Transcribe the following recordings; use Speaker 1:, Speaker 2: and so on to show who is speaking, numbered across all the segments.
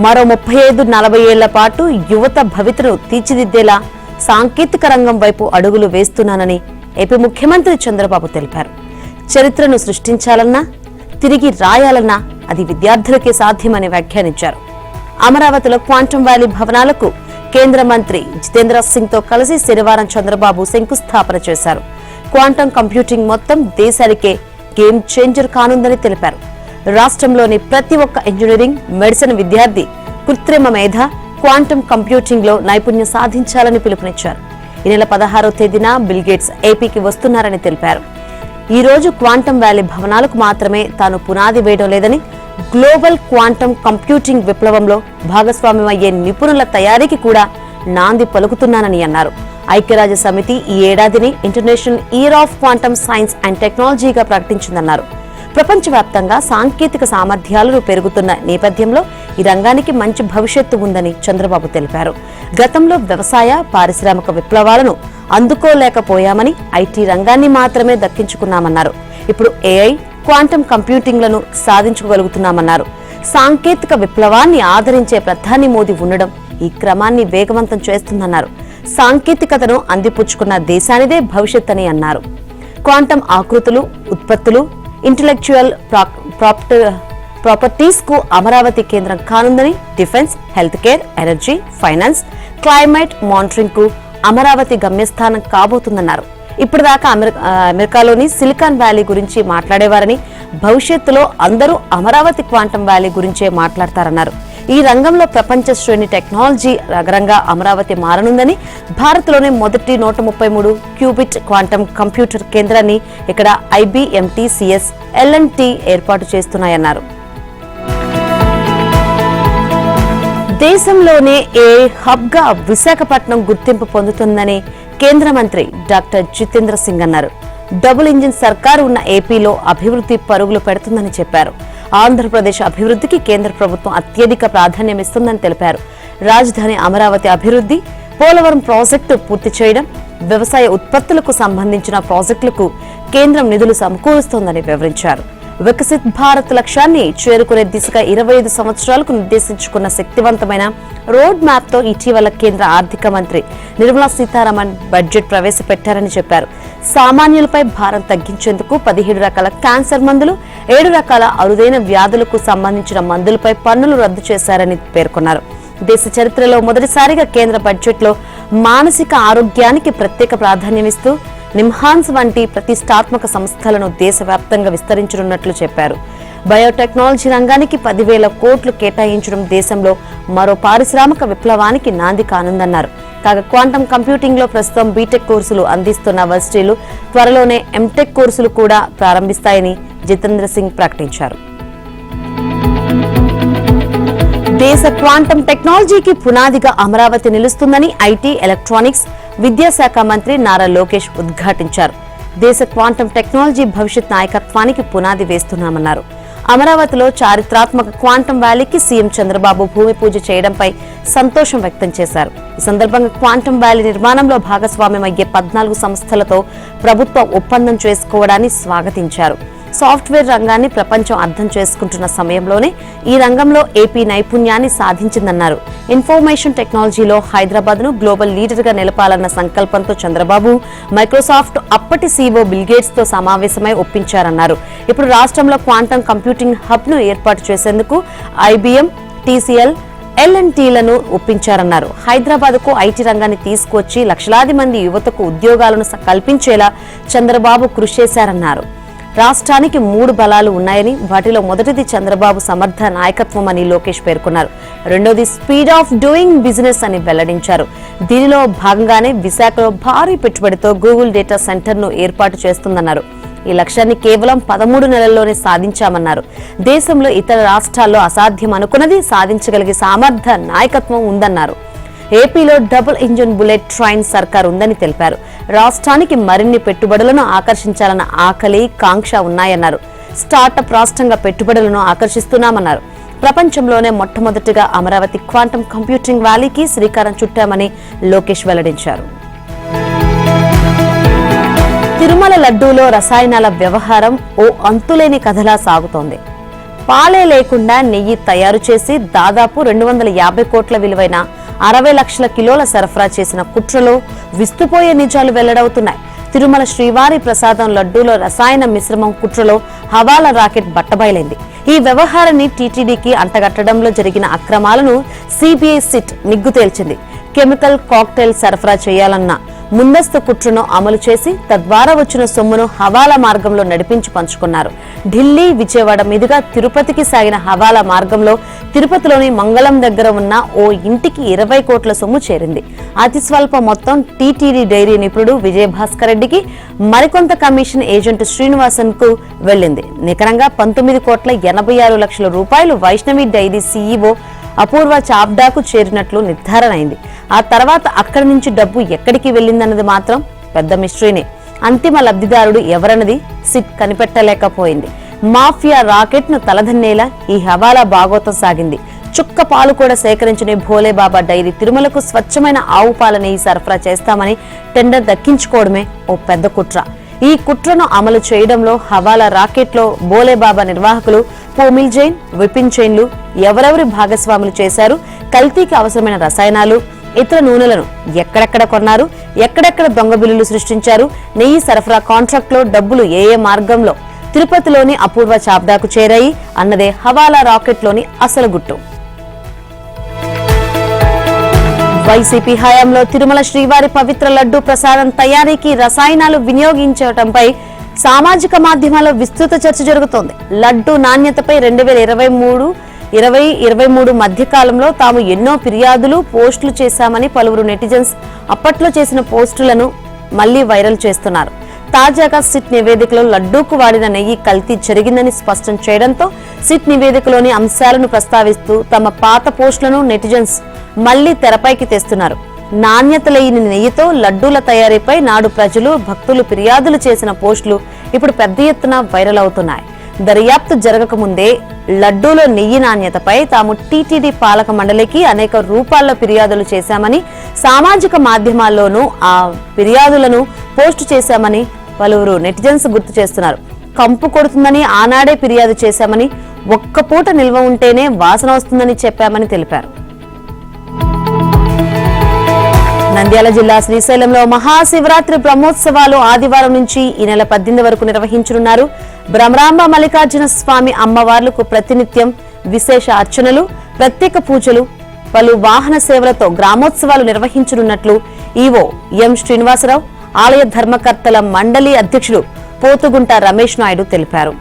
Speaker 1: మరో 35-40 ఏళ్ల పాటు యువత భవితను తీర్చిదిద్దేలా సాంకేతిక రంగం వైపు అడుగులు వేస్తున్నానని ఏపీ ముఖ్యమంత్రి చంద్రబాబు తెలిపారు. చరిత్రను సృష్టించాలన్నా, తిరిగి రాయాలన్నా అది విద్యార్థులకే సాధ్యమని వ్యాఖ్యానించారు. అమరావతిలో క్వాంటమ్ వ్యాలీ భవనాలకు కేంద్ర మంత్రి జితేంద్ర సింగ్ తో కలిసి శనివారం చంద్రబాబు శంకుస్థాపన చేశారు. క్వాంటమ్ కంప్యూటింగ్ మొత్తం దేశానికే గేమ్ చేంజర్ కానుందని తెలిపారు. రాష్ట్రంలోని ప్రతి ఒక్క ఇంజనీరింగ్, మెడిసిన్ విద్యార్థి కృత్రిమ మేధ, క్వాంటమ్ కంప్యూటింగ్ లో నైపుణ్యం సాధించాలని పిలుపునిచ్చారు. ఈ నెల 16వ తేదీన బిల్ గేట్స్ ఏపీకి వస్తున్నారని తెలిపారు. ఈ రోజు క్వాంటమ్ వ్యాలీ భవనాలకు మాత్రమే తాను పునాది వేయడం లేదని, గ్లోబల్ క్వాంటమ్ కంప్యూటింగ్ విప్లవంలో భాగస్వామ్యమయ్యే నిపుణుల తయారీకి కూడా నాంది పలుకుతున్నానని అన్నారు. ఐక్యరాజ్య సమితి ఈ ఏడాదిని international year of quantum science and టెక్నాలజీగా ప్రకటించిందన్నారు. ప్రపంచవ్యాప్తంగా సాంకేతిక సామర్థ్యాలు పెరుగుతున్న నేపథ్యంలో ఈ రంగానికి మంచి భవిష్యత్తు ఉందని చంద్రబాబు తెలిపారు. గతంలో వ్యవసాయ, పారిశ్రామిక విప్లవాలను అందుకోలేకపోయామని, ఐటీ రంగాన్ని మాత్రమే దక్కించుకున్నామన్నారు. ఇప్పుడు ఏఐ, క్వాంటమ్ కంప్యూటింగ్లను సాధించుకోగలుగుతున్నామన్నారు. సాంకేతిక విప్లవాన్ని ఆదరించే ప్రధాని మోదీ ఉండడం ఈ క్రమాన్ని వేగవంతం చేస్తుందన్నారు. సాంకేతికతను అందిపుచ్చుకున్న దేశానిదే భవిష్యత్ అని అన్నారు. క్వాంటమ్ ఆకృతులు, ఉత్పత్తులు, ఇంటెలెక్చువల్ ప్రాపర్టీస్ కు అమరావతి కేంద్రం కానుందని, defence, health care, energy, finance, climate monitoring కు అమరావతి గమ్యస్థానం కాబోతుందన్నారు. ఇప్పటిదాకా అమెరికాలోని సిలికాన్ వ్యాలీ గురించి మాట్లాడేవారని, భవిష్యత్తులో అందరూ అమరావతి క్వాంటమ్ వ్యాలీ గురించే మాట్లాడతారన్నారు. ఈ రంగంలో ప్రపంచ శ్రేణి టెక్నాలజీ నగరంగా అమరావతి మారనుందని, భారత్లోనే మొదటి 133 క్యూబిట్ క్వాంటమ్ కంప్యూటర్ కేంద్రాన్ని ఇక్కడ IBMTCS, L&T ఏర్పాటు చేస్తున్నాయన్నారు. దేశంలోనే ఏ హబ్ గా విశాఖపట్నం గుర్తింపు పొందుతుందని కేంద్ర మంత్రి డాక్టర్ జితేంద్ర సింగ్ అన్నారు. డబుల్ ఇంజిన్ సర్కారు ఉన్న ఏపీలో అభివృద్ధి పరుగులు పెడుతుందని చెప్పారు. ఆంధ్రప్రదేశ్ అభివృద్ధికి కేంద్ర ప్రభుత్వం అత్యధిక ప్రాధాన్యమిస్తుందని తెలిపారు. రాజధాని అమరావతి అభివృద్ధి, పోలవరం ప్రాజెక్టు పూర్తి చేయడం, వ్యవసాయ ఉత్పత్తులకు సంబంధించిన ప్రాజెక్టులకు కేంద్రం నిధులు సమకూరుస్తోందని వివరించారు. వికసిత్ భారత్ లక్ష్యాన్ని చేరుకునే దిశగా 25 సంవత్సరాలకు నిర్దేశించుకున్న శక్తివంతమైన రోడ్ మ్యాప్ తో ఇటీవల కేంద్ర ఆర్థిక మంత్రి నిర్మలా సీతారామన్ బడ్జెట్ ప్రవేశపెట్టారని చెప్పారు. సామాన్యులపై భారం తగ్గించేందుకు 17 రకాల క్యాన్సర్ మందులు, 7 రకాల అరుదైన వ్యాధులకు సంబంధించిన మందులపై పన్నులు రద్దు చేశారని పేర్కొన్నారు. దేశ చరిత్రలో మొదటిసారిగా కేంద్ర బడ్జెట్ లో మానసిక ఆరోగ్యానికి ప్రత్యేక ప్రాధాన్యమిస్తూ నిమ్హాన్స్ వంటి ప్రతిష్టాత్మక సంస్థలను దేశవ్యాప్తంగా విస్తరించనున్నట్లు చెప్పారు. బయోటెక్నాలజీ రంగానికి 10,000 కోట్లు కేటాయించడం దేశంలో మరో పారిశ్రామిక విప్లవానికి నాంది కానుందన్నారు. కాగా క్వాంటమ్ కంప్యూటింగ్ లో ప్రస్తుతం బీటెక్ కోర్సులు అందిస్తున్న వర్సిటీలు త్వరలోనే ఎంటెక్ కోర్సులు కూడా ప్రారంభిస్తాయని జితేంద్ర సింగ్ ప్రకటించారు. దేశ క్వాంటమ్ టెక్నాలజీకి పునాదిగా అమరావతి నిలుస్తుందని ఐటీ, ఎలక్ట్రానిక్స్, విద్యాశాఖ మంత్రి నారా లోకేష్ ఉద్ఘాటించారు. దేశ క్వాంటమ్ టెక్నాలజీ భవిష్యత్ నాయకత్వానికి పునాది వేస్తున్నామన్నారు. అమరావతిలో చారిత్రాత్మక క్వాంటమ్ వ్యాలీకి సీఎం చంద్రబాబు భూమి పూజ చేయడంపై సంతోషం వ్యక్తం చేశారు. ఈ సందర్భంగా క్వాంటమ్ వ్యాలీ నిర్మాణంలో భాగస్వామ్యమయ్యే 14 సంస్థలతో ప్రభుత్వం ఒప్పందం చేసుకోవడాన్ని స్వాగతించారు. సాఫ్ట్వేర్ రంగాన్ని ప్రపంచం అర్థం చేసుకుంటున్న సమయంలోనే ఈ రంగంలో ఏపీ నైపుణ్యాన్ని సాధించిందన్నారు. ఇన్ఫర్మేషన్ టెక్నాలజీలో హైదరాబాద్ ను గ్లోబల్ లీడర్ గా నిలపాలన్న సంకల్పంతో చంద్రబాబు, మైక్రోసాఫ్ట్ అప్పటి CEO బిల్ గేట్స్ తో సమావేశమై ఒప్పించారన్నారు. ఇప్పుడు రాష్ట్రంలో క్వాంటమ్ కంప్యూటింగ్ హబ్ ను ఏర్పాటు చేసేందుకు IBM, TCL, L&Tలను ఒప్పించారన్నారు. హైదరాబాద్ కు ఐటీ రంగాన్ని తీసుకొచ్చి లక్షలాది మంది యువతకు ఉద్యోగాలను కల్పించేలా చంద్రబాబు కృషి చేశారన్నారు. రాష్ట్రానికి 3 బలాలు ఉన్నాయని, వాటిలో మొదటిది చంద్రబాబు సమర్థ నాయకత్వం అని లోకేష్ పేర్కొన్నారు. రెండోది స్పీడ్ ఆఫ్ డూయింగ్ బిజినెస్ అని వెల్లడించారు. దీనిలో భాగంగానే విశాఖలో భారీ పెట్టుబడితో గూగుల్ డేటా సెంటర్ ను ఏర్పాటు చేస్తుందన్నారు. ఈ లక్ష్యాన్ని కేవలం 13 నెలల్లోనే సాధించామన్నారు. దేశంలో ఇతర రాష్ట్రాల్లో అసాధ్యం అనుకున్నది సాధించగలిగే సమర్థ నాయకత్వం ఉందన్నారు. ఏపీలో డబుల్ ఇంజిన్ బుల్లెట్ ట్రైన్ సర్కార్ ఉందని తెలిపారు. రాష్ట్రానికి మరిన్ని పెట్టుబడులను ఆకర్షించాలన్న ఆకలి, కాంక్ష ఉన్నాయన్నారు. స్టార్టప్ రాష్ట్రంగా పెట్టుబడులను ఆకర్షిస్తున్నామన్నారు. ప్రపంచంలోనే మొట్టమొదటిగా అమరావతి క్వాంటమ్ కంప్యూటింగ్ వ్యాలీకి శ్రీకారం చుట్టామని లోకేష్ వెల్లడించారు. తిరుమల లడ్డూలో రసాయనాల వ్యవహారం ఓ అంతులేని కథలా సాగుతోంది. పాలే లేకుండా నెయ్యి తయారు చేసి దాదాపు 250 కోట్ల విలువైన 60 లక్షల కిలోల సరఫరా చేసిన కుట్రలో విస్తుపోయే నిజాలు వెల్లడవుతున్నాయి. తిరుమల శ్రీవారి ప్రసాదం లడ్డూలో రసాయన మిశ్రమం కుట్రలో హవాలా రాకెట్ బట్టబయలైంది. ఈ వ్యవహారాన్ని టీటీడీకి అంటగట్టడంలో జరిగిన అక్రమాలను సిబిఐ సిట్ నిగ్గు తేల్చింది. కెమికల్ కాక్టైల్ సరఫరా చేయాలన్న ముందస్తు కుట్రను అమలు చేసి తద్వారా వచ్చిన సొమ్మును హవాలా మార్గంలో నడిపించి పంచుకున్నారు. ఢిల్లీ, విజయవాడ మీదుగా తిరుపతికి సాగిన హవాలా మార్గంలో తిరుపతిలోని మంగళం దగ్గర ఉన్న ఓ ఇంటికి 20 కోట్ల సొమ్ము చేరింది. అతి స్వల్ప మొత్తం టీటీడీ డైరీ నిపుణుడు విజయభాస్కర్ రెడ్డికి, మరికొంత కమిషన్ ఏజెంట్ శ్రీనివాసన్ కు వెళ్లింది. నికరంగా 19 కోట్ల 86 లక్షల రూపాయలు వైష్ణవి డైరీ సీఈఓ అపూర్వ చావ్డాకు చేరినట్లు నిర్ధారణ అయింది. ఆ తర్వాత అక్కడి నుంచి డబ్బు ఎక్కడికి వెళ్లిందన్నది మాత్రం పెద్ద మిస్టరీనే. అంతిమ లబ్ధిదారుడు ఎవరన్నది సిట్ కనిపెట్టలేకపోయింది. మాఫియా రాకెట్ ను తలదన్నేలా ఈ హవాలా బాగోతం సాగింది. చుక్క పాలు కూడా సేకరించిన భోలేబాబా డైరీ తిరుమలకు స్వచ్ఛమైన ఆవు పాల నెయ్యి సరఫరా చేస్తామని టెండర్ దక్కించుకోవడమే ఓ పెద్ద కుట్ర. ఈ కుట్రను అమలు చేయడంలో హవాలా రాకెట్ లో భోలేబాబా నిర్వాహకులు పోమిల్ జైన్, విపిన్ జైన్లు ఎవరెవరి భాగస్వాములు చేశారు, కల్తీకి అవసరమైన రసాయనాలు, ఇతర నూనెలను ఎక్కడెక్కడ కొన్నారు, ఎక్కడెక్కడ దొంగ బిల్లులు సృష్టించారు, నెయ్యి సరఫరా కాంట్రాక్ట్ లో డబ్బులు ఏ మార్గంలో తిరుపతిలోని అపూర్వ చావ్డాకు చేరాయి అన్నదే హవాలా రాకెట్ లోని అసలు గుట్టు. వైసీపీ హయాంలో తిరుమల శ్రీవారి పవిత్ర లడ్డూ ప్రసాదం తయారీకి రసాయనాలు వినియోగించడంపై సామాజిక మాధ్యమాల్లో విస్తృత చర్చ జరుగుతోంది. లడ్డూ నాణ్యతపై 2023 మధ్య కాలంలో తాము ఎన్నో ఫిర్యాదులు, పోస్టులు చేశామని పలువురు నెటిజన్స్ అప్పట్లో చేసిన పోస్టులను మళ్లీ వైరల్ చేస్తున్నారు. తాజాగా సిట్ నివేదికలో లడ్డూకు వాడిన నెయ్యి కల్తీ జరిగిందని స్పష్టం చేయడంతో సిట్ నివేదికలోని అంశాలను ప్రస్తావిస్తూ తమ పాత పోస్టులను నెటిజన్స్ మళ్లీ తెరపైకి తెస్తున్నారు. నాణ్యత లేని నెయ్యితో లడ్డూల తయారీపై నాడు ప్రజలు, భక్తులు ఫిర్యాదులు చేసిన పోస్టులు ఇప్పుడు పెద్ద ఎత్తున వైరల్ అవుతున్నాయి. దర్యాప్తు జరగకముందే లడ్డూలో నెయ్యి నాణ్యతపై తాము టీటీడీ పాలక మండలికి అనేక రూపాల్లో ఫిర్యాదులు చేశామని, సామాజిక మాధ్యమాల్లోనూ ఆ ఫిర్యాదులను పోస్టు చేశామని పలువురు నెటిజన్స్ గుర్తు చేస్తున్నారు. కంపు కొడుతుందని ఆనాడే ఫిర్యాదు చేశామని, ఒక్క పూట నిల్వ ఉంటేనే వాసన వస్తుందని చెప్పామని తెలిపారు. నంద్యాల జిల్లా శ్రీశైలంలో మహాశివరాత్రి బ్రహ్మోత్సవాలు ఆదివారం నుంచి ఈ నెల 18 వరకు నిర్వహించనున్నారు. భ్రమరాంబ మల్లికార్జున స్వామి అమ్మవార్లకు ప్రతినిత్యం విశేష అర్చనలు, ప్రత్యేక పూజలు, పలు వాహన సేవలతో గ్రామోత్సవాలు నిర్వహించనున్నట్లు ఈవో ఎం శ్రీనివాసరావు, ఆలయ ధర్మకర్తల మండలి అధ్యక్షుడు పోతుగుంట రమేష్ నాయుడు తెలిపారు.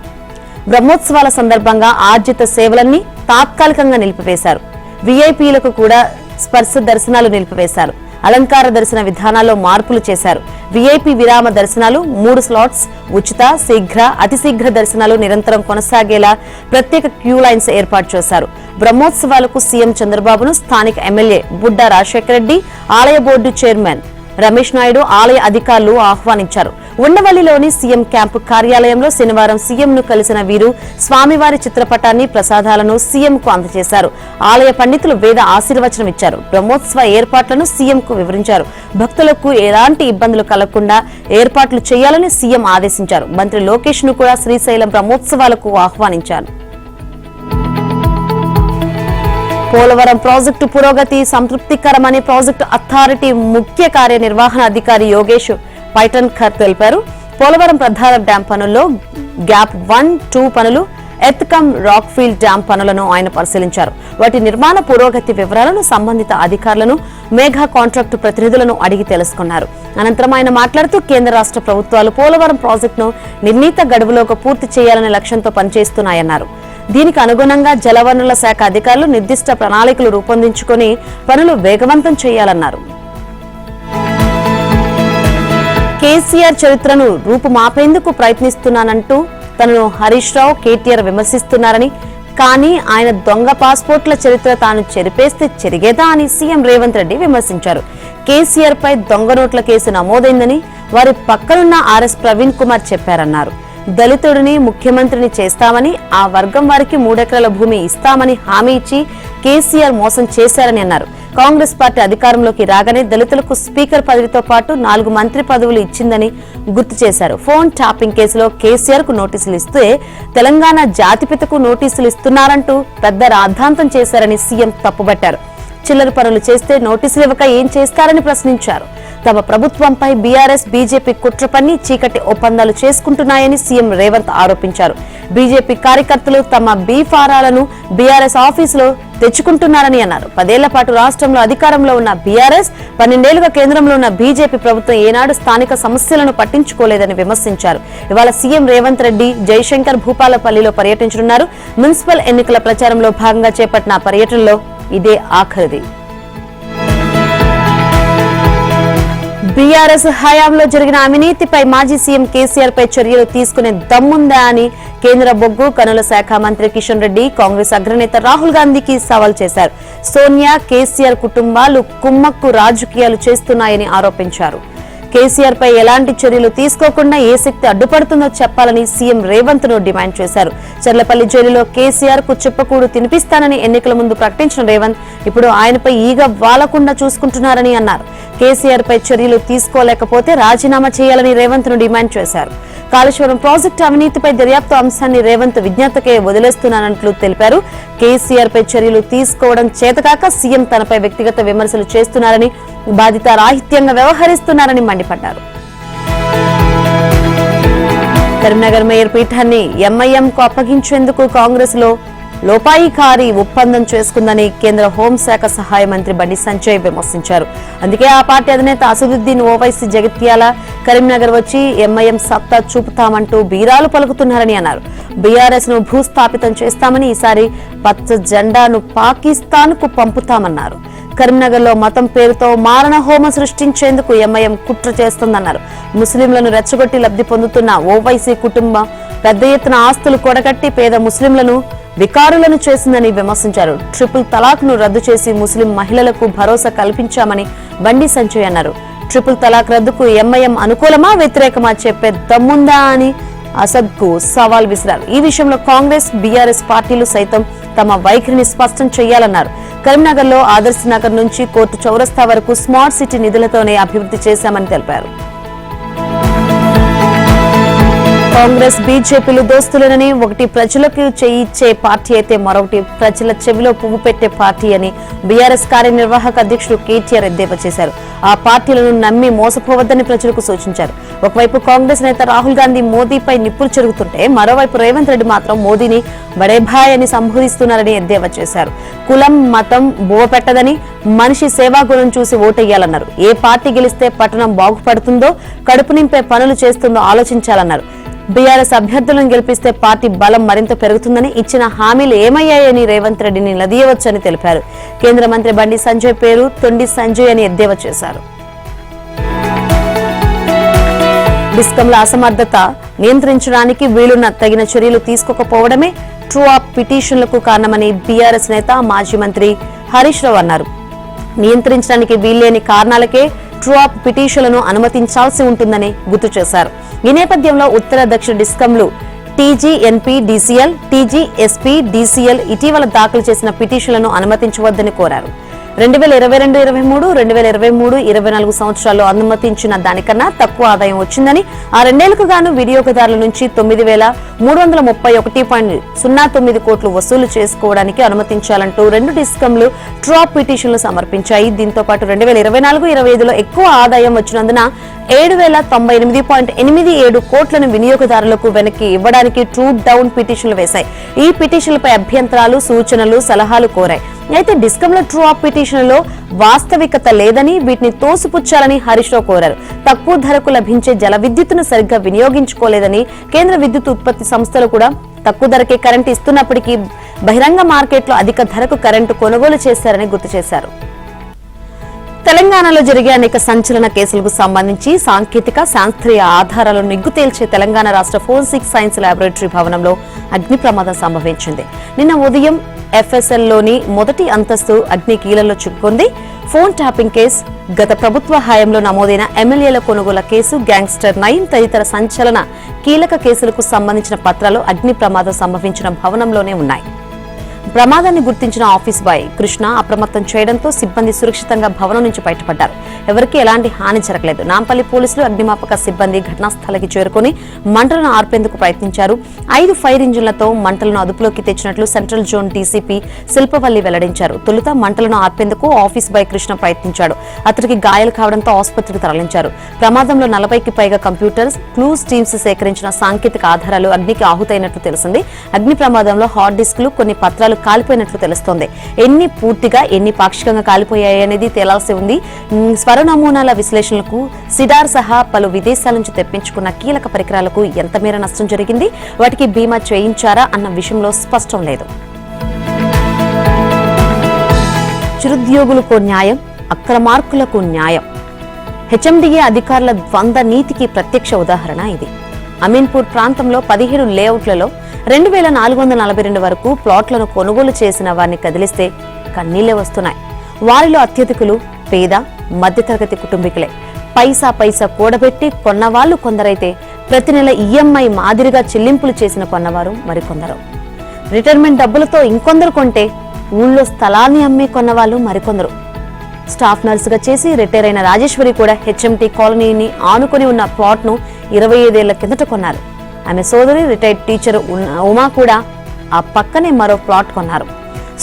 Speaker 1: బ్రహ్మోత్సవాల సందర్భంగా ఆర్జిత సేవలన్నీ తాత్కాలికంగా నిలిపివేశారు. వీఐపీలకు కూడా స్పర్శ దర్శనాలు నిలిపివేశారు. అలంకార దర్శన విధానాల్లో మార్పులు చేశారు. వీఐపీ విరామ దర్శనాలు 3 స్లాట్స్, ఉచిత, శీఘ్ర, అతి శీఘ్ర దర్శనాలు నిరంతరం కొనసాగేలా ప్రత్యేక క్యూ లైన్స్ ఏర్పాటు చేశారు. బ్రహ్మోత్సవాలకు సీఎం చంద్రబాబును స్థానిక ఎమ్మెల్యే బుడ్డా రాజశేఖర రెడ్డి, ఆలయ బోర్డు చైర్మన్ రమేష్ నాయుడు, ఆలయ అధికారులు ఆహ్వానించారు. ఉండవల్లిలోని సీఎం క్యాంపు కార్యాలయంలో శనివారం సీఎంను కలిసిన వీరు స్వామివారి చిత్రపటాన్ని, ప్రసాదాలను సీఎంకు అందజేశారు. ఆలయ పండితులు వేద ఆశీర్వచనం ఇచ్చారు. బ్రహ్మోత్సవ ఏర్పాట్లను సీఎంకు వివరించారు. భక్తులకు ఎలాంటి ఇబ్బందులు కలగకుండా ఏర్పాట్లు చేయాలని సీఎం ఆదేశించారు. మంత్రి లోకేష్ ను కూడా శ్రీశైలం బ్రహ్మోత్సవాలకు ఆహ్వానించారు. పోలవరం ప్రాజెక్టు పురోగతి సంతృప్తికరమని ప్రాజెక్టు అథారిటీ ముఖ్య కార్యనిర్వహణ అధికారి యోగేష్ పైటన్కర్ తెలిపారు. పోలవరం ప్రధాన డ్యాం పనుల్లో గ్యాప్ 1, 2 పనులు, ఎత్కమ్ రాక్ఫీల్డ్ డ్యాం పనులను ఆయన పరిశీలించారు. వాటి నిర్మాణ పురోగతి వివరాలను సంబంధిత అధికారులను, మేఘా కాంట్రాక్టు ప్రతినిధులను అడిగి తెలుసుకున్నారు. అనంతరం ఆయన మాట్లాడుతూ కేంద్ర రాష్ట్ర ప్రభుత్వాలు పోలవరం ప్రాజెక్టును నిర్ణీత గడువులోకి పూర్తి చేయాలనే లక్ష్యంతో పనిచేస్తున్నాయన్నారు. దీనికి అనుగుణంగా జలవనరుల శాఖ అధికారులు నిర్దిష్ట ప్రణాళికలు రూపొందించుకుని పనులు వేగవంతం చేయాలన్నారు. కేసీఆర్ చరిత్రను రూపుమాపేందుకు ప్రయత్నిస్తున్నానంటూ తనను హరీష్ రావు, కేటీఆర్ విమర్శిస్తున్నారని, కానీ ఆయన దొంగ పాస్పోర్ట్ల చరిత్ర తాను చెరిపేస్తే చెరిగేదా అని సీఎం రేవంత్ రెడ్డి విమర్శించారు. కేసీఆర్ పై దొంగ నోట్ల కేసు నమోదైందని వారి పక్కనున్న ఆర్ఎస్ ప్రవీణ్ కుమార్ చెప్పారన్నారు. దళితుడిని ముఖ్యమంత్రిని చేస్తామని, ఆ వర్గం వారికి 3 ఎకరాల భూమి ఇస్తామని హామీ ఇచ్చి కేసీఆర్ మోసం చేశారని అన్నారు. కాంగ్రెస్ పార్టీ అధికారంలోకి రాగానే దళితులకు స్పీకర్ పదవితో పాటు 4 మంత్రి పదవులు ఇచ్చిందని గుర్తు చేశారు. ఫోన్ ట్యాపింగ్ కేసులో కేసీఆర్ కు నోటీసులు ఇస్తే తెలంగాణ జాతిపితకు నోటీసులు ఇస్తున్నారంటూ పెద్ద రాద్ధాంతం చేశారని సీఎం తప్పుబట్టారు. చిల్లర పనులు చేస్తే నోటీసులు ఇవ్వక ఏం చేస్తారని ప్రశ్నించారు. తమ ప్రభుత్వంపై బీఆర్ఎస్ బీజేపీ కుట్ర పన్ని చీకటి ఒప్పందాలు చేసుకుంటున్నాయని సీఎం రేవంత్ ఆరోపించారు. బీజేపీ కార్యకర్తలు తమ బీఫారాలను బీఆర్ఎస్ ఆఫీసులో తెచ్చుకుంటున్నారని అన్నారు. 10 ఏళ్ల పాటు రాష్ట్రంలో అధికారంలో ఉన్న బీఆర్ఎస్ 12 ఏళ్లుగా కేంద్రంలో ఉన్న బీజేపీ ప్రభుత్వం ఏనాడు స్థానిక సమస్యలను పట్టించుకోలేదని విమర్శించారు. ఇవాళ సీఎం రేవంత్ రెడ్డి జయశంకర్ భూపాలపల్లిలో పర్యటించనున్నారు. మున్సిపల్ ఎన్నికల ప్రచారంలో భాగంగా చేపట్టిన పర్యటనలో ఇదే ఆఖరిది. బీఆర్ఎస్ హయాంలో జరిగిన అవినీతిపై మాజీ సీఎం కేసీఆర్ పై చర్యలు తీసుకునే దమ్ముందా అని కేంద్ర బొగ్గు గనుల శాఖ మంత్రి కిషన్ రెడ్డి కాంగ్రెస్ అగ్రనేత రాహుల్ గాంధీకి సవాల్ చేశారు. సోనియా, కేసీఆర్ కుటుంబాలు కుమ్మక్కు రాజకీయాలు చేస్తున్నాయని ఆరోపించారు. కేసీఆర్ పై ఎలాంటి చర్యలు తీసుకోకుండా ఏ శక్తి అడ్డుపడుతుందో చెప్పాలని సీఎం రేవంత్ ను డిమాండ్ చేశారు. చర్లపల్లి జైలులో కేసీఆర్ కు చెప్పకూడు తినిపిస్తానని ఎన్నికల ముందు ప్రకటించిన రేవంత్ ఇప్పుడు ఆయనపై ఈగ వాలకుండా చూసుకుంటున్నారని అన్నారు. కేసీఆర్ పై చర్యలు తీసుకోలేకపోతే రాజీనామా చేయాలని రేవంత్ ను డిమాండ్ చేశారు. కాళేశ్వరం ప్రాజెక్టు అవినీతిపై దర్యాప్తు అంశాన్ని రేవంత్ విజ్ఞతకే వదిలేస్తున్నానంటూ తెలిపారు. కేసీఆర్ పై చర్యలు తీసుకోవడం చేతకాక సీఎం తనపై వ్యక్తిగత విమర్శలు చేస్తున్నారని, బాధితారాహిత్యంగా వ్యవహరిస్తున్నారని మండిపడ్డారు. కరీంనగర్ మేయర్ పీఠాన్ని ఎంఐఎంకు అప్పగించేందుకు కాంగ్రెస్ లో లోపాయికారి ఒప్పందం చేసుకుందని కేంద్ర హోంశాఖ సహాయ మంత్రి బండి సంజయ్ విమర్శించారు. అందుకే ఆ పార్టీ అధినేత అసదుద్దీన్ ఓవైసీ జగిత్యాల, కరీంనగర్ వచ్చి ఎంఐఎం సత్తా చూపుతామంటూ బీరాలు పలుకుతున్నారని అన్నారు. బీఆర్ఎస్ ను భూస్థాపితం చేస్తామని, ఈసారి పచ్చ జెండాను పాకిస్తాన్ కు పంపుతామన్నారు. కరీంనగర్ లో మతం పేరుతో మారణ హోమం సృష్టించేందుకు ఎంఐఎం కుట్ర చేస్తోందన్నారు. ముస్లింలను రెచ్చగొట్టి లబ్ధి పొందుతున్న ఓవైసీ కుటుంబం పెద్ద ఎత్తున ఆస్తులు కూడగట్టి పేద ముస్లింలను వికారులను చేసిందని విమర్శించారు. ట్రిపుల్ తలాక్ ను రద్దు చేసి ముస్లిం మహిళలకు భరోసా కల్పించామని బండి సంజయ్ అన్నారు. ట్రిపుల్ తలాక్ రద్దుకు ఎంఐఎం అనుకూలమా వ్యతిరేకమా చెప్పే దమ్ముందా అని అసద్ కు సవాల్ విసిరారు. ఈ విషయంలో కాంగ్రెస్, బీఆర్ఎస్ పార్టీలు సైతం తమ వైఖరిని స్పష్టం చేయాలన్నారు. కరీంనగర్ లో ఆదర్శ్ నగర్ నుంచి కోర్టు చౌరస్తా వరకు స్మార్ట్ సిటీ నిధులతోనే అభివృద్ధి చేశామని తెలిపారు. కాంగ్రెస్, బీజేపీలు దోస్తులేనని, ఒకటి ప్రజలకు చేయిచ్చే పార్టీ అయితే మరొకటి ప్రజల చెవిలో పువ్వు పెట్టే పార్టీ అని బీఆర్ఎస్ కార్యనిర్వాహక అధ్యక్షుడు కేటీఆర్ ఎద్దేవా చేశారు. ఆ పార్టీలను నమ్మి మోసపోవద్దని ప్రజలకు సూచించారు. ఒకవైపు కాంగ్రెస్ నేత రాహుల్ గాంధీ మోదీపై నిప్పులు చెరుగుతుంటే మరోవైపు రేవంత్ రెడ్డి మాత్రం మోదీని బడేభాయ్ అని సంబోధిస్తున్నారని ఎద్దేవా చేశారు. కులం, మతం బువ్వ పెట్టదని, మనిషి సేవాగుణం చూసి ఓటెయ్యాలన్నారు. ఏ పార్టీ గెలిస్తే పట్టణం బాగుపడుతుందో, కడుపు నింపే పనులు చేస్తుందో ఆలోచించాలన్నారు. బీఆర్ఎస్ అభ్యర్థులను గెలిపిస్తే పార్టీ బలం మరింత పెరుగుతుందని, ఇచ్చిన హామీలు ఏమయ్యాయని రేవంత్ రెడ్డిని నిలదీయవచ్చని తెలిపారు. కేంద్ర మంత్రి బండి సంజయ్ పేరు తొండి సంజయ్ అని ఎద్దేవా చేశారు. డిస్కంల అసమర్థత నియంత్రించడానికి వీలున్న తగిన చర్యలు తీసుకోకపోవడమే ట్రూ అప్ పిటిషన్లకు కారణమని బీఆర్ఎస్ నేత మాజీ మంత్రి హరీష్ రావు అన్నారు. నియంత్రించడానికి వీల్లేని కారణాలకే ట్రూ అప్ పిటిషన్లను అనుమతించాల్సి ఉంటుందని గుర్తు చేశారు. ఈ నేపథ్యంలో ఉత్తర దక్షిణ డిస్కంలు టీజీఎన్పీ డీసీఎల్, టీజీఎస్పీ డీసీఎల్ ఇటీవల దాఖలు చేసిన పిటిషన్లను అనుమతించవద్దని కోరారు. 2022-23, 2023-24 సంవత్సరాల్లో అనుమతించిన దానికన్నా తక్కువ ఆదాయం వచ్చిందని, ఆ 2 ఏళ్లకు గాను వినియోగదారుల నుంచి 9,331.09 కోట్లు వసూలు చేసుకోవడానికి అనుమతించాలంటూ 2 డిస్కంలు ట్రూ అప్ పిటిషన్లు సమర్పించాయి. దీంతో పాటు 2024-25లో ఎక్కువ ఆదాయం వచ్చినందున 7,098.87 కోట్లను వినియోగదారులకు వెనక్కి ఇవ్వడానికి ట్రూ డౌన్ పిటిషన్లు వేశాయి. ఈ పిటిషన్లపై అభ్యంతరాలు, సూచనలు, సలహాలు కోరాయి. అయితే డిస్కంల ట్రూ అప్ పిటిషన్లలో వాస్తవికత లేదని, వీటిని తోసిపుచ్చాలని హరీష్ రావు కోరారు. తక్కువ ధరకు లభించే జల విద్యుత్తును సరిగ్గా వినియోగించుకోలేదని, కేంద్ర విద్యుత్ ఉత్పత్తి సంస్థలు కూడా తక్కువ ధరకే కరెంటు ఇస్తున్నప్పటికీ బహిరంగ మార్కెట్లో అధిక ధరకు కరెంటు కొనుగోలు చేశారని గుర్తు చేశారు. తెలంగాణలో జరిగే అనేక సంచలన కేసులకు సంబంధించి సాంకేతిక, శాస్త్రీయ ఆధారాలను నిగ్గు తేల్చే తెలంగాణ రాష్ట్ర ఫోరెన్సిక్ సైన్స్ ల్యాబొరేటరీ భవనంలో అగ్ని ప్రమాదం సంభవించింది. నిన్న ఉదయం ఎఫ్ఎస్ఎల్లోని మొదటి అంతస్తు అగ్ని కీలల్లో చిక్కుకుంది. ఫోన్ ట్యాపింగ్ కేసు, గత ప్రభుత్వ హయాంలో నమోదైన ఎమ్మెల్యేల కొనుగోల కేసు, గ్యాంగ్స్టర్ 9 తదితర సంచలన కీలక కేసులకు సంబంధించిన పత్రాలు అగ్ని ప్రమాదం సంభవించిన భవనంలోనే ఉన్నాయి. ప్రమాదాన్ని గుర్తించిన ఆఫీస్ బాయ్ కృష్ణ అప్రమత్తం చేయడంతో సిబ్బంది సురక్షితంగా భవనం నుంచి బయటపడ్డారు. ఎవరికీ ఎలాంటి హాని జరగలేదు. నాంపల్లి పోలీసులు, అగ్నిమాపక సిబ్బంది ఘటనా స్థలికి చేరుకుని మంటలను ఆర్పేందుకు ప్రయత్నించారు. 5 ఫైర్ ఇంజిన్లతో మంటలను అదుపులోకి తెచ్చినట్లు సెంట్రల్ జోన్ డీసీపీ శిల్పవల్లి వెల్లడించారు. తొలుత మంటలను ఆర్పేందుకు ఆఫీస్ బాయ్ కృష్ణ ప్రయత్నించాడు. అతడికి గాయాలు కావడంతో ఆసుపత్రికి తరలించారు. ప్రమాదంలో 40కి పైగా కంప్యూటర్స్, క్లూస్ టీమ్స్ సేకరించిన సాంకేతిక ఆధారాలు అగ్నికి ఆహుతైనట్లు తెలిసింది. అగ్ని ప్రమాదంలో హార్డ్ డిస్క్లు, కొన్ని పత్రాలు కాలిపోయినట్లు తెలుస్తోంది. ఎన్ని పూర్తిగా, ఎన్ని పాక్షికంగా కాలిపోయాయి అనేది తేలాల్సి ఉంది. స్వర నమూనాల విశ్లేషణలకు సిడార్ సహా పలు విదేశాల నుంచి తెప్పించుకున్న కీలక పరికరాలకు ఎంత మేర నష్టం జరిగింది, వాటికి బీమా చేయించారా అన్న విషయంలో స్పష్టం లేదు. చిరుద్యోగులకు న్యాయం, అక్రమార్కులకు న్యాయం. హెచ్ఎండిఏ అధికారుల ద్వంద్వ నీతికి ప్రత్యక్ష ఉదాహరణ ఇది. అమీన్పూర్ ప్రాంతంలో 17 లేఅవుట్లలో 2442 వరకు ప్లాట్లను కొనుగోలు చేసిన వారిని కదిలిస్తే కన్నీళ్లే వస్తున్నాయి. వారిలో అత్యధికులు పేద, మధ్యతరగతి కుటుంబీకులే. పైసా కూడబెట్టి కొన్నవాళ్లు కొందరైతే ప్రతి నెల ఈఎంఐ మాదిరిగా చెల్లింపులు చేసిన కొన్నవారు మరికొందరు. రిటైర్మెంట్ డబ్బులతో ఇంకొందరు కొంటే ఊళ్ళో స్థలాన్ని అమ్మి కొన్నవాళ్లు మరికొందరు. స్టాఫ్ నర్సుగా చేసి రిటైర్ అయిన రాజేశ్వరి కూడా హెచ్ఎంటీ కాలనీని ఆనుకుని ఉన్న ప్లాట్ను 25 ఏళ్ల కిందట కొన్నారు. ఆమె సోదరి రిటైర్డ్ టీచర్ ఉమా కూడా ఆ పక్కనే మరో ప్లాట్ కొన్నారు.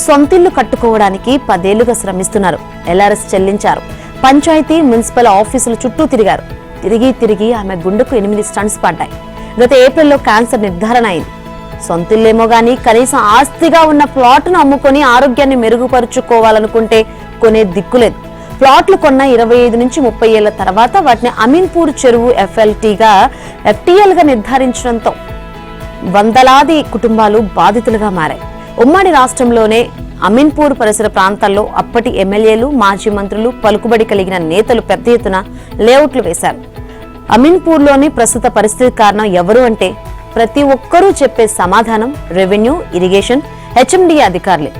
Speaker 1: సొంతిల్లు కట్టుకోవడానికి 10 ఏళ్లుగా శ్రమిస్తున్నారు. ఎల్ఆర్ఎస్ చెల్లించారు. పంచాయతీ, మున్సిపల్ ఆఫీసుల చుట్టూ తిరిగారు. తిరిగి ఆమె గుండెకు 8 స్టంట్స్ పడ్డాయి. గత ఏప్రిల్లో క్యాన్సర్ నిర్ధారణ అయింది. సొంతిల్లేమో గానీ కనీసం ఆస్తిగా ఉన్న ప్లాట్ను అమ్ముకొని ఆరోగ్యాన్ని మెరుగుపరుచుకోవాలనుకుంటే కొనే దిక్కులేదు. ప్లాట్లు కొన్న 25 నుంచి 30 ఏళ్ల తర్వాత వాటిని అమీన్పూర్ చెరువు FTL గా నిర్ధారించడంతో వందలాది కుటుంబాలు బాధితులుగా మారాయి. ఉమ్మడి రాష్ట్రంలోనే అమీన్పూర్ పరిసర ప్రాంతాల్లో అప్పటి ఎమ్మెల్యేలు, మాజీ మంత్రులు, పలుకుబడి కలిగిన నేతలు పెద్ద ఎత్తున లేఅవుట్లు వేశారు. అమీన్పూర్లోని ప్రస్తుత పరిస్థితి కారణం ఎవరు అంటే ప్రతి ఒక్కరూ చెప్పే సమాధానం రెవెన్యూ, ఇరిగేషన్, హెచ్ఎండిఏ అధికారులే.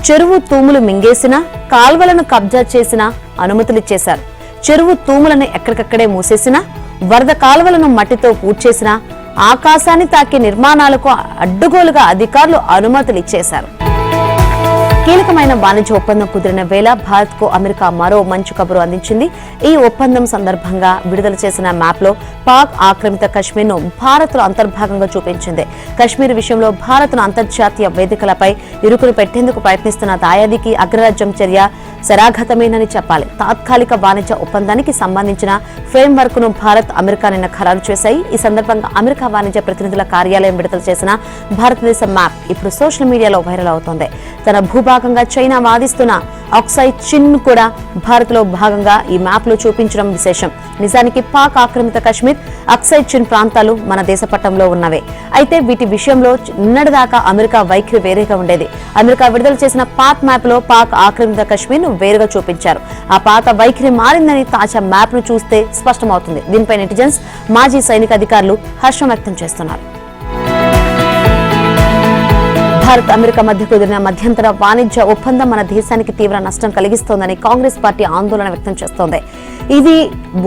Speaker 1: చెరువు తూములు మింగేసినా, కాల్వలను కబ్జా చేసినా అనుమతులిచ్చేశారు. చెరువు తూములను ఎక్కడికక్కడే మూసేసినా, వరద కాల్వలను మట్టితో పూడ్చేసినా, ఆకాశాన్ని తాకే నిర్మాణాలకు అడ్డుగోలుగా అధికారులు అనుమతులిచ్చేశారు. కీలకమైన వాణిజ్య ఒప్పందం కుదిరిన వేళ భారత్ కు అమెరికా మరో మంచు కబురు అందించింది. ఈ ఒప్పందం సందర్భంగా విడుదల చేసిన మ్యాప్ లో పాక్ ఆక్రమిత కశ్మీర్ ను భారత్ లో అంతర్భాగంగా చూపించింది. కశ్మీర్ విషయంలో భారత్ ను అంతర్జాతీయ వేదికలపై ఇరుకును పెట్టేందుకు ప్రయత్నిస్తున్న దాయాదికి అగ్రరాజ్యం చర్య శరాఘతమేనని చెప్పాలి. తాత్కాలిక వాణిజ్య ఒప్పందానికి సంబంధించిన ఫ్రేమ్ వర్క్ ను భారత్, అమెరికా నిన్న ఖరారు చేశాయి. ఈ సందర్భంగా అమెరికా వాణిజ్య ప్రతినిధుల కార్యాలయం విడుదల చేసిన భారతదేశ మ్యాప్ ఇప్పుడు సోషల్ మీడియాలో వైరల్ అవుతోంది. తన భూభాగంగా చైనా వాదిస్తున్న ఆక్సై చిన్ కూడా భారత్ లో భాగంగా ఈ మ్యాప్ లో చూపించడం విశేషం. నిజానికి పాక్ ఆక్రమిత కశ్మీర్, అక్సై చిన్ ప్రాంతాలు మన దేశ పట్టంలో ఉన్నవే. అయితే వీటి విషయంలో నిన్నటిదాకా అమెరికా వైఖరి వేరేగా ఉండేది. అమెరికా విడుదల చేసిన పాక్ మ్యాప్ లో పాక్ ఆక్రమిత కశ్మీర్ ను వేరుగా చూపించారు. ఆ పాత వైఖరి మారిందని తాజా మ్యాప్ ను చూస్తే స్పష్టమవుతుంది. దీనిపై నెటిజన్స్, మాజీ సైనిక అధికారులు హర్షం వ్యక్తం చేస్తున్నారు. భారత్, అమెరికా మధ్య కుదిరిన మధ్యంతర వాణిజ్య ఒప్పందం మన దేశానికి తీవ్ర నష్టం కలిగిస్తోందని కాంగ్రెస్ పార్టీ ఆందోళన వ్యక్తం చేస్తోంది. ఇది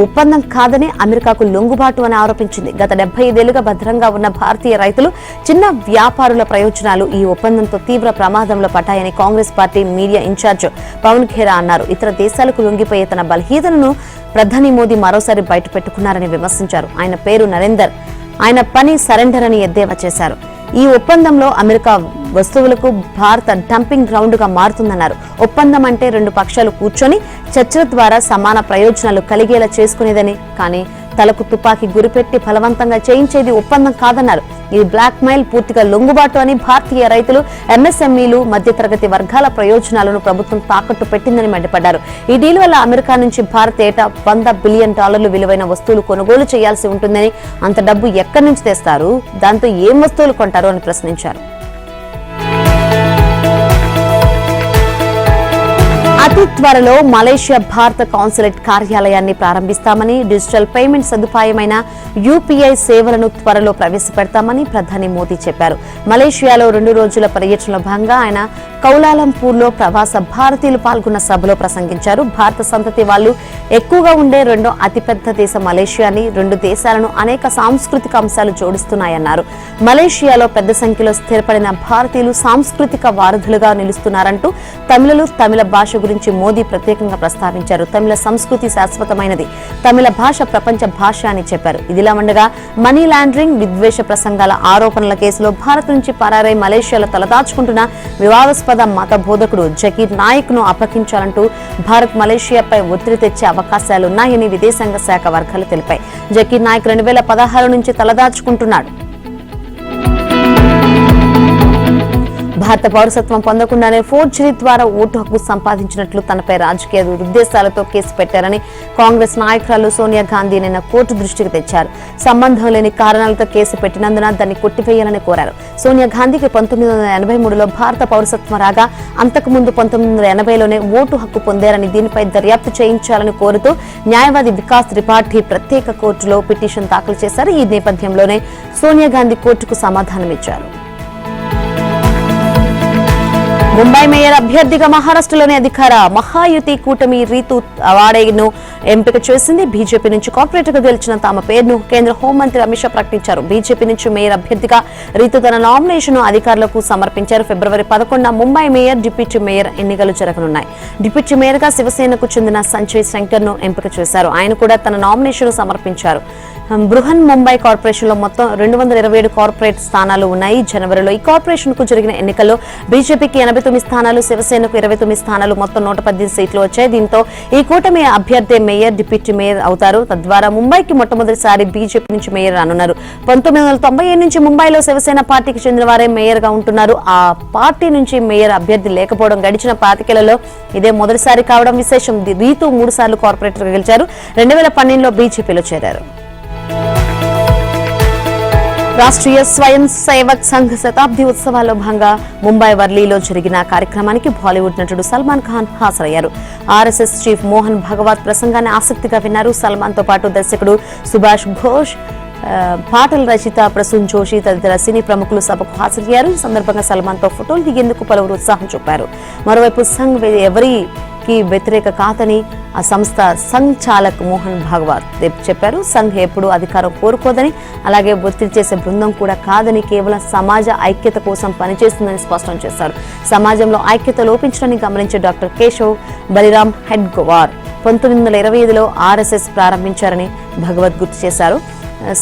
Speaker 1: ఒప్పందం కాదని అమెరికాకు లొంగుబాటు అని ఆరోపించింది. గత 75 ఏళ్లుగా భద్రంగా ఉన్న భారతీయ రైతులు, చిన్న వ్యాపారుల ప్రయోజనాలు ఈ ఒప్పందంతో తీవ్ర ప్రమాదంలో పడ్డాయని Congress party media incharge Pawan Khera అన్నారు. ఇతర దేశాలకు లొంగిపోయే తన బలహీనతను ప్రధాని మోదీ మరోసారి బయటపెట్టుకున్నారని విమర్శించారు. ఆయన పేరు నరేందర్, ఆయన పని సరెండర్ అని ఎద్దేవా చేశారు. ఈ ఒప్పందంలో అమెరికా వస్తువులకు భారత డంపింగ్ గ్రౌండ్ గా మారుతుందన్నారు. ఒప్పందం అంటే 2 పక్షాలు కూర్చొని చర్చల ద్వారా సమాన ప్రయోజనాలు కలిగేలా చేసుకునేదని, కానీ తలకు తుపాకీ గురిపెట్టి బలవంతంగా చేయించేది ఒప్పందం కాదన్నారు. ఇది బ్లాక్ మెయిల్, పూర్తిగా లొంగుబాటు అని భారతీయ రైతులు, ఎంఎస్ఎంఈలు, మధ్యతరగతి వర్గాల ప్రయోజనాలను ప్రభుత్వం తాకట్టు పెట్టిందని మండిపడ్డారు. ఈ డీల్ వల్ల అమెరికా నుంచి భారత్ ఏటా $100 బిలియన్ విలువైన వస్తువులు కొనుగోలు చేయాల్సి ఉంటుందని, అంత డబ్బు ఎక్కడి నుంచి తెస్తారు, దాంతో ఏం వస్తువులు కొంటారు అని ప్రశ్నించారు. అతి త్వరలో మలేషియా భారత కాన్సులేట్ కార్యాలయాన్ని ప్రారంభిస్తామని, డిజిటల్ పేమెంట్ సదుపాయమైన యూపీఐ సేవలను త్వరలో ప్రవేశపెడతామని ప్రధాని మోదీ చెప్పారు. మలేషియాలో 2 రోజుల పర్యటనలో భాగంగా ఆయన కౌలాలంపూర్లో ప్రవాస భారతీయులు పాల్గొన్న సభలో ప్రసంగించారు. భారత సంతతి వాళ్లు ఎక్కువగా ఉండే రెండో అతిపెద్ద దేశం మలేషియాని, రెండు దేశాలను అనేక సాంస్కృతిక అంశాలు జోడిస్తున్నాయన్నారు. మలేషియాలో పెద్ద సంఖ్యలో స్థిరపడిన భారతీయులు సాంస్కృతిక వారధులుగా నిలుస్తున్నారంటూ తమిళులు, తమిళ భాష గురించి మోదీ ప్రత్యేకంగా ప్రస్తావించారు. తమిళ సంస్కృతి శాశ్వతమైనది, తమిళ భాష ప్రపంచ భాష అని చెప్పారు. ఇదిలా ఉండగా మనీ లాండరింగ్, విద్వేష ప్రసంగాల ఆరోపణల కేసులో భారత్ నుంచి పరారై మలేషియాలో తలదాచుకుంటున్న వివాదాస్పద మత బోధకుడు జకీర్ నాయక్ ను అప్పగించాలంటూ భారత్ మలేషియాపై ఒత్తిడి తెచ్చే అవకాశాలున్నాయని విదేశాంగ శాఖ వర్గాలు తెలిపాయి. జకీర్ నాయక్ 2016 నుంచి తలదాచుకుంటున్నాడు. భారత పౌరసత్వం పొందకుండానే ఫోర్జరీ ద్వారా ఓటు హక్కు సంపాదించినట్లు తనపై రాజకీయ ఉద్దేశాలతో కేసు పెట్టారని కాంగ్రెస్ నాయకురాలు సోనియా గాంధీ నిన్న కోర్టు దృష్టికి తెచ్చారు. సంబంధం లేని కారణాలతో కేసు పెట్టినందున దాన్ని కొట్టివేయాలని కోరారు. సోనియా గాంధీకి 1983లో భారత పౌరసత్వం రాగా అంతకుముందు 1980లోనే ఓటు హక్కు పొందారని, దీనిపై దర్యాప్తు చేయించాలని కోరుతూ న్యాయవాది వికాస్ త్రిపాఠి ప్రత్యేక కోర్టులో పిటిషన్ దాఖలు చేశారు. ఈ నేపథ్యంలోనే సోనియా గాంధీ కోర్టుకు సమాధానమిచ్చారు. ముంబై మేయర్ అభ్యర్థిగా మహారాష్ట్రలోని అధికార మహాయుతి కూటమి రీతూ అవాడేను ఎంపిక చేసింది. బీజేపీ నుంచి కార్పొరేటర్గా గెలిచిన తమ పేరును కేంద్ర హోంమంత్రి అమిత్ షా ప్రకటించారు. బీజేపీ నుంచి మేయర్ అభ్యర్థిగా రీతూ తన నామినేషన్ అధికారులకు సమర్పించారు. ఫిబ్రవరి 11న ముంబై మేయర్, డిప్యూటీ మేయర్ ఎన్నికలు జరగనున్నాయి. డిప్యూటీ మేయర్ గా శివసేనకు చెందిన సంజయ్ శంకర్ ను ఎంపిక చేశారు. ఆయన కూడా తన నామినేషన్ సమర్పించారు. బృహన్ ముంబై కార్పొరేషన్ లో మొత్తం 227 కార్పొరేట్ స్థానాలు ఉన్నాయి. జనవరిలో ఈ కార్పొరేషన్ కు జరిగిన ఎన్నికల్లో బీజేపీకి 89 స్థానాలు, శివసేనకు 29 స్థానాలు, మొత్తం 118 సీట్లు వచ్చాయి. దీంతో ఈ కూటమి అభ్యర్థి మేయర్, డిప్యూటీ మేయర్ అవుతారు. తద్వారా ముంబైకి మొట్టమొదటిసారి బీజేపీ నుంచి మేయర్ రానున్నారు. 1997 నుంచి ముంబైలో శివసేన పార్టీకి చెందిన వారే మేయర్ గా ఉంటున్నారు. ఆ పార్టీ నుంచి మేయర్ అభ్యర్థి లేకపోవడం గడిచిన 5 ఇదే మొదటిసారి కావడం విశేషం. రీతూ 3 సార్లు కార్పొరేటర్ గా గెలిచారు. 2012లో బీజేపీలో చేరారు. రాష్ట్రీయ స్వయం సేవక్ సంఘ్ శతాబ్ది ఉత్సవాల్లో భాగంగా ముంబై వర్లీలో జరిగిన కార్యక్రమానికి బాలీవుడ్ నటుడు సల్మాన్ ఖాన్ హాజరయ్యారు. ఆర్ఎస్ఎస్ చీఫ్ మోహన్ భగవత్ ప్రసంగాన్ని ఆసక్తిగా విన్నారు. సల్మాన్ తో పాటు దర్శకుడు సుభాష్ ఘోష్, పాటల రచయిత ప్రసూన్ జోషి తదితర సినీ ప్రముఖులు సభకు హాజరయ్యారు. ఈ సందర్భంగా సల్మాన్ తో ఫోటోలు దిగేందుకు పలువురు ఉత్సాహం చూపారు. మరోవైపు సంఘ్ ఎవరికి వ్యతిరేక కాదని ఆ సంస్థ సంఘ్ చాలక్ మోహన్ భాగవత్ చెప్పారు. సంఘ్ ఎప్పుడు అధికారం కోరుకోదని, అలాగే ఒత్తిడి చేసే బృందం కూడా కాదని, కేవలం సమాజ ఐక్యత కోసం పనిచేస్తుందని స్పష్టం చేశారు. సమాజంలో ఐక్యత లోపించడాన్ని గమనించే డాక్టర్ కేశవ్ బలిరామ్ హెడ్గవార్ 1925లో ఆర్ఎస్ఎస్ ప్రారంభించారని భగవత్ గుర్తు చేశారు.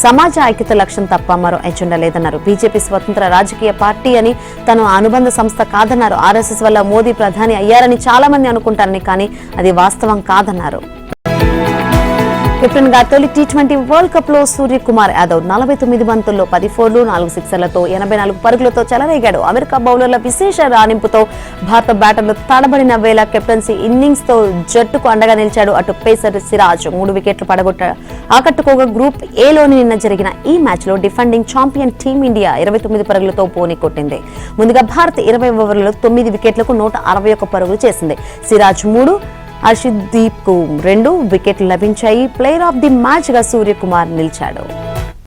Speaker 1: సమాజ ఐక్యత లక్ష్యం తప్ప మరో ఎజెండా లేదన్నారు. బీజేపీ స్వతంత్ర రాజకీయ పార్టీ అని, తను అనుబంధ సంస్థ కాదన్నారు. ఆర్ఎస్ఎస్ వల్ల మోదీ ప్రధాని అయ్యారని చాలా మంది అనుకుంటారని, కానీ అది వాస్తవం కాదన్నారు. కెప్టెన్ గా తొలి టీ20 వరల్డ్ కప్ లో సూర్యకుమార్ యాదవ్ 49 బంతుల్లో 10 ఫోర్లు, 4 సిక్సర్లతో 84 పరుగులతో చెలరేగాడు. అమెరికా బౌలర్ల విశేష రాణింపుతో భారత బ్యాటర్లు తడబడిన వేళ కెప్టెన్సీ ఇన్నింగ్స్ తో జట్టుకు అండగా నిలిచాడు. అటు పేసర్ సిరాజ్ 3 వికెట్లు ఆకట్టుకోగా గ్రూప్ ఏలోని నిన్న జరిగిన ఈ మ్యాచ్ లో డిఫెండింగ్ ఛాంపియన్ టీమిండియా 29 పరుగులతో పోనీ కొట్టింది. ముందుగా భారత్ 20 ఓవర్లలో 9 వికెట్లకు 161 పరుగులు చేసింది. సిరాజ్ 3, హర్షదీప్ కు 2 వికెట్లు లభించాయి. ప్లేయర్ ఆఫ్ ది మ్యాచ్ గా సూర్యకుమార్ నిలిచాడు.